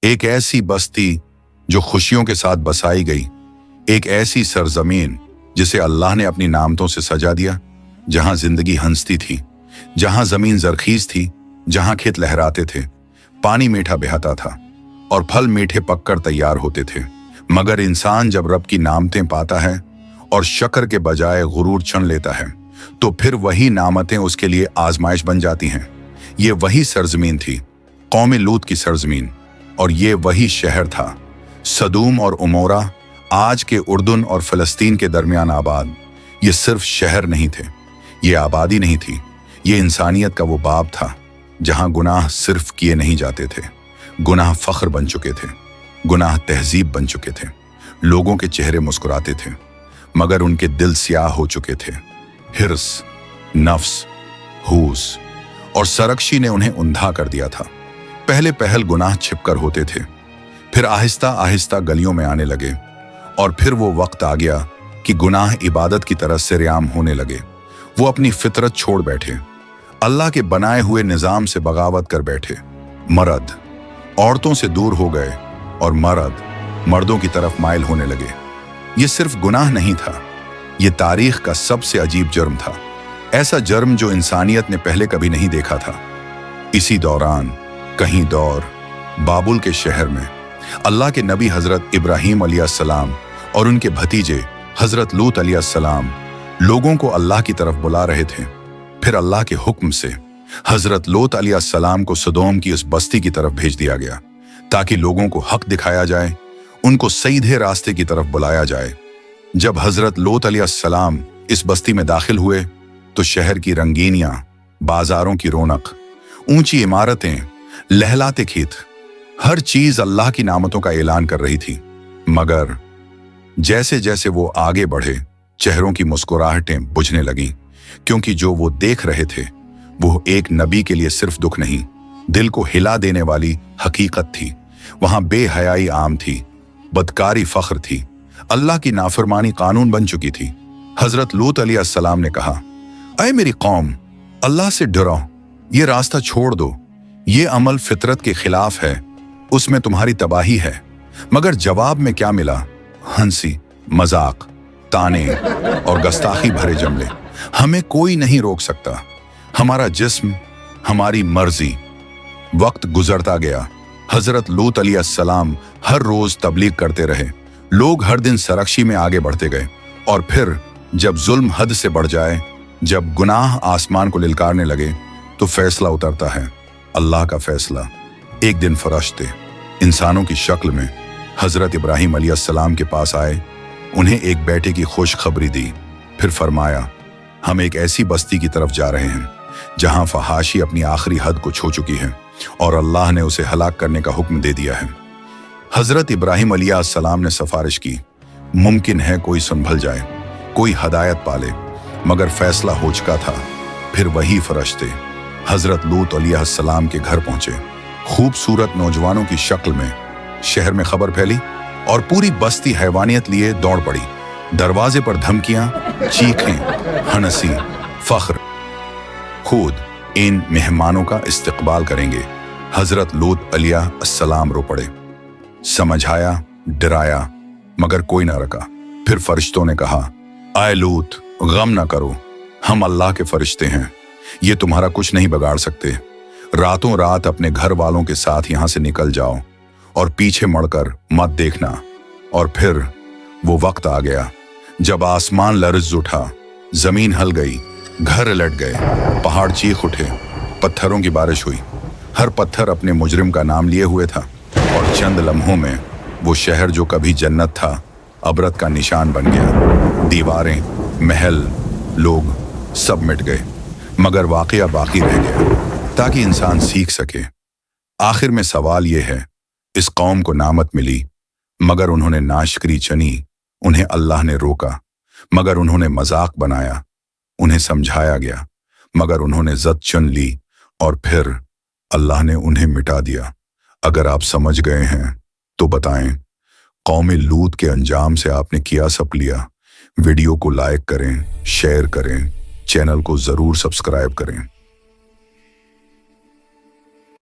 एक ऐसी बस्ती जो खुशियों के साथ बसाई गई, एक ऐसी सरजमीन जिसे अल्लाह ने अपनी नामतों से सजा दिया, जहां जिंदगी हंसती थी, जहां जमीन जरखीज थी, जहां खेत लहराते थे, पानी मीठा बहता था और फल मीठे पककर तैयार होते थे। मगर इंसान जब रब की नामतें पाता है और शक्र के बजाय गुरूर चुन लेता है, तो फिर वही नामतें उसके लिए आजमाइश बन जाती हैं। ये वही सरजमीन थी, कौम लूत की सरजमीन, और ये वही शहर था, सदूम और उमोरा, आज के उर्दन और फिलिस्तीन के दरमियान आबाद। ये सिर्फ शहर नहीं थे, ये आबादी नहीं थी, ये इंसानियत का वो बाब था जहां गुनाह सिर्फ किए नहीं जाते थे, गुनाह फख्र बन चुके थे, गुनाह तहजीब बन चुके थे। लोगों के चेहरे मुस्कुराते थे मगर उनके दिल स्याह हो चुके थे। हिर्स, नफ्स, हुस और सरकशी ने उन्हें अंधा कर दिया था। पहले पहल गुनाह छिपकर होते थे, फिर आहिस्ता आहिस्ता गलियों में आने लगे, और फिर वो वक्त आ गया कि गुनाह इबादत की तरह सरेआम होने लगे। वो अपनी फितरत छोड़ बैठे, अल्लाह के बनाए हुए निजाम से बगावत कर बैठे। मर्द औरतों से दूर हो गए और मर्द मर्दों की तरफ माइल होने लगे। ये सिर्फ गुनाह नहीं था, ये तारीख का सबसे अजीब जुर्म था, ऐसा जुर्म जो इंसानियत ने पहले कभी नहीं देखा था। इसी दौरान कहीं दौर बाबुल के शहर में अल्लाह के नबी हजरत इब्राहीम अलैहिस्सलाम और उनके भतीजे हजरत लूत अलैहिस्सलाम लोगों को अल्लाह की तरफ बुला रहे थे। फिर अल्लाह के हुक्म से हजरत लूत अलैहिस्सलाम को सदोम की उस बस्ती की तरफ भेज दिया गया ताकि लोगों को हक दिखाया जाए, उनको सीधे रास्ते की तरफ बुलाया जाए। जब हजरत लूत अलैहिस्सलाम इस बस्ती में दाखिल हुए तो शहर की रंगीनियां, बाजारों की रौनक, ऊंची इमारतें, लहलाते खेत, हर चीज अल्लाह की नामतों का ऐलान कर रही थी। मगर जैसे जैसे वो आगे बढ़े, चेहरों की मुस्कुराहटें बुझने लगीं, क्योंकि जो वो देख रहे थे वो एक नबी के लिए सिर्फ दुख नहीं, दिल को हिला देने वाली हकीकत थी। वहां बेहयाई आम थी, बदकारी फख्र थी, अल्लाह की नाफरमानी कानून बन चुकी थी। हजरत लूत अलैहिस्सलाम ने कहा, ऐ मेरी कौम, अल्लाह से डरो, ये रास्ता छोड़ दो, ये अमल फितरत के खिलाफ है, उसमें तुम्हारी तबाही है। मगर जवाब में क्या मिला? हंसी, मजाक, ताने और गस्ताखी भरे जुमले। हमें कोई नहीं रोक सकता, हमारा जिस्म, हमारी मर्जी। वक्त गुजरता गया, हजरत लूत अलैहिस्सलाम हर रोज तबलीग करते रहे, लोग हर दिन सरकशी में आगे बढ़ते गए, और फिर जब जुल्म हद से बढ़ जाए, जब गुनाह आसमान को लिलकारने लगे, तो फैसला उतरता है, अल्लाह का फैसला। एक दिन फरिश्ते इंसानों की शक्ल में हजरत इब्राहीम अलैहिस्सलाम के पास आए, उन्हें एक बेटे की खुशखबरी दी। फिर फरमाया, हम एक ऐसी बस्ती की तरफ जा रहे हैं जहां फहाशी अपनी आखिरी हद को छू चुकी है और अल्लाह ने उसे हलाक करने का हुक्म दे दिया है। हजरत इब्राहीम अलैहिस्सलाम ने सिफारिश की, मुमकिन है कोई संभल जाए, कोई हदायत पाले, मगर फैसला हो चुका था। फिर वही फरिश्ते हजरत लूत अलैहिस्सलाम के घर पहुंचे, खूबसूरत नौजवानों की शक्ल में। शहर में खबर फैली और पूरी बस्ती हैवानियत लिए दौड़ पड़ी। दरवाजे पर धमकियां, चीखें, हंसी, फख्र। खुद इन मेहमानों का इस्तकबाल करेंगे। हजरत लूत अलैहिस्सलाम रो पड़े, समझाया, डराया, मगर कोई ना रका। फिर फरिश्तों ने कहा, आए लूत, गम ना करो, हम अल्लाह के फरिश्ते हैं, ये तुम्हारा कुछ नहीं बिगाड़ सकते। रातों रात अपने घर वालों के साथ यहां से निकल जाओ और पीछे मुड़कर मत देखना। और फिर वो वक्त आ गया जब आसमान लर्ज उठा, जमीन हल गई, घर लट गए, पहाड़ चीख उठे, पत्थरों की बारिश हुई। हर पत्थर अपने मुजरिम का नाम लिए हुए था, और चंद लम्हों में वो शहर जो कभी जन्नत था, अबरत का निशान बन गया। दीवारें, महल, लोग सब मिट गए, मगर वाकया बाकी रह गया ताकि इंसान सीख सके। आखिर में सवाल यह है, इस कौम को नामत मिली मगर उन्होंने नाशकरी चनी, उन्हें अल्लाह ने रोका मगर उन्होंने मजाक बनाया, उन्हें समझाया गया मगर उन्होंने ज़द चुन ली, और फिर अल्लाह ने उन्हें मिटा दिया। अगर आप समझ गए हैं तो बताएं, कौम लूत के अंजाम से आपने क्या सब लिया? वीडियो को लाइक करें, शेयर करें, चैनल को जरूर सब्सक्राइब करें।